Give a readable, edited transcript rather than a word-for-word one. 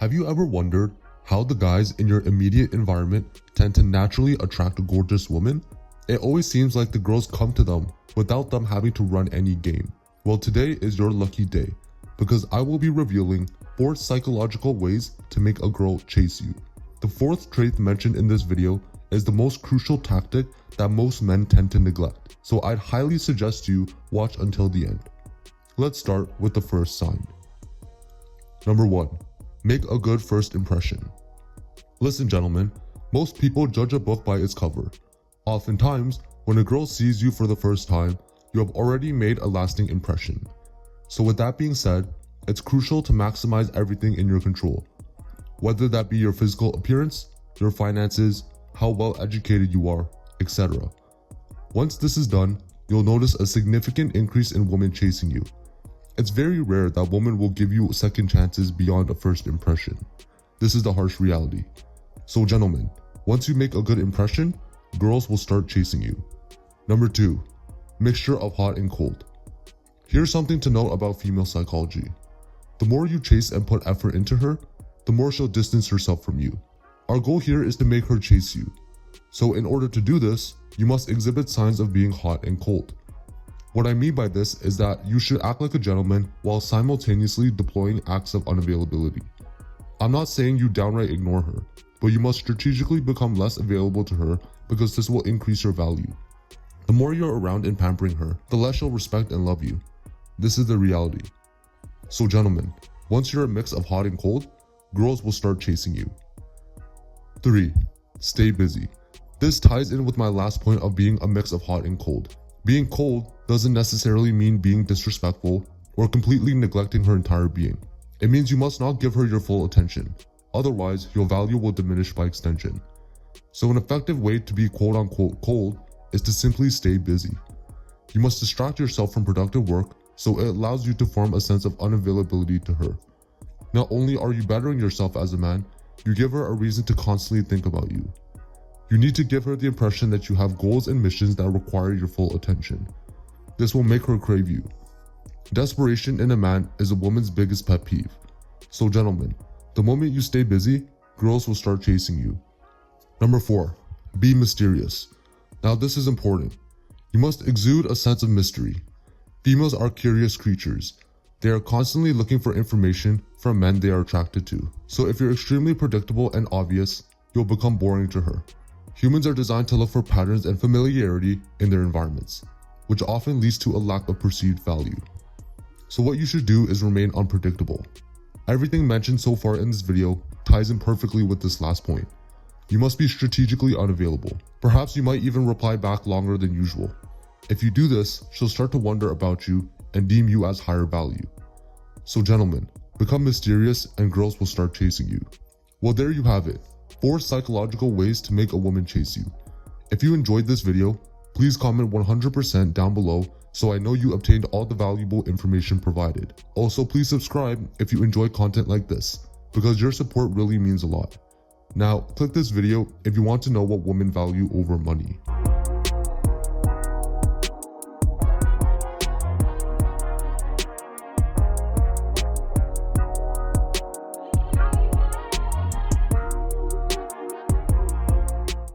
Have you ever wondered how the guys in your immediate environment tend to naturally attract a gorgeous woman? It always seems like the girls come to them without them having to run any game. Well, today is your lucky day because I will be revealing 4 psychological ways to make a girl chase you. The 4th trait mentioned in this video is the most crucial tactic that most men tend to neglect, so I'd highly suggest you watch until the end. Let's start with the first sign. Number 1. Make a good first impression. Listen, gentlemen, most people judge a book by its cover. Oftentimes, when a girl sees you for the first time, you have already made a lasting impression. So with that being said, it's crucial to maximize everything in your control, whether that be your physical appearance, your finances, how well educated you are, etc. Once this is done, you'll notice a significant increase in women chasing you. It's very rare that women will give you second chances beyond a first impression. This is the harsh reality. So gentlemen, once you make a good impression, girls will start chasing you. Number 2, mixture of hot and cold. Here's something to note about female psychology. The more you chase and put effort into her, the more she'll distance herself from you. Our goal here is to make her chase you. So in order to do this, you must exhibit signs of being hot and cold. What I mean by this is that you should act like a gentleman while simultaneously deploying acts of unavailability. I'm not saying you downright ignore her, but you must strategically become less available to her because this will increase your value. The more you're around and pampering her, the less she'll respect and love you. This is the reality. So gentlemen, once you're a mix of hot and cold, girls will start chasing you. 3. Stay busy. This ties in with my last point of being a mix of hot and cold. Being cold doesn't necessarily mean being disrespectful or completely neglecting her entire being. It means you must not give her your full attention. Otherwise, your value will diminish by extension. So an effective way to be quote-unquote cold is to simply stay busy. You must distract yourself from productive work so it allows you to form a sense of unavailability to her. Not only are you bettering yourself as a man, you give her a reason to constantly think about you. You need to give her the impression that you have goals and missions that require your full attention. This will make her crave you. Desperation in a man is a woman's biggest pet peeve. So gentlemen, the moment you stay busy, girls will start chasing you. Number 4, be mysterious. Now this is important. You must exude a sense of mystery. Females are curious creatures. They are constantly looking for information from men they are attracted to. So if you're extremely predictable and obvious, you'll become boring to her. Humans are designed to look for patterns and familiarity in their environments, which often leads to a lack of perceived value. So what you should do is remain unpredictable. Everything mentioned so far in this video ties in perfectly with this last point. You must be strategically unavailable. Perhaps you might even reply back longer than usual. If you do this, she'll start to wonder about you and deem you as higher value. So gentlemen, become mysterious and girls will start chasing you. Well, there you have it. 4 psychological ways to make a woman chase you. If you enjoyed this video, please comment 100% down below so I know you obtained all the valuable information provided. Also, please subscribe if you enjoy content like this, because your support really means a lot. Now, click this video if you want to know what women value over money.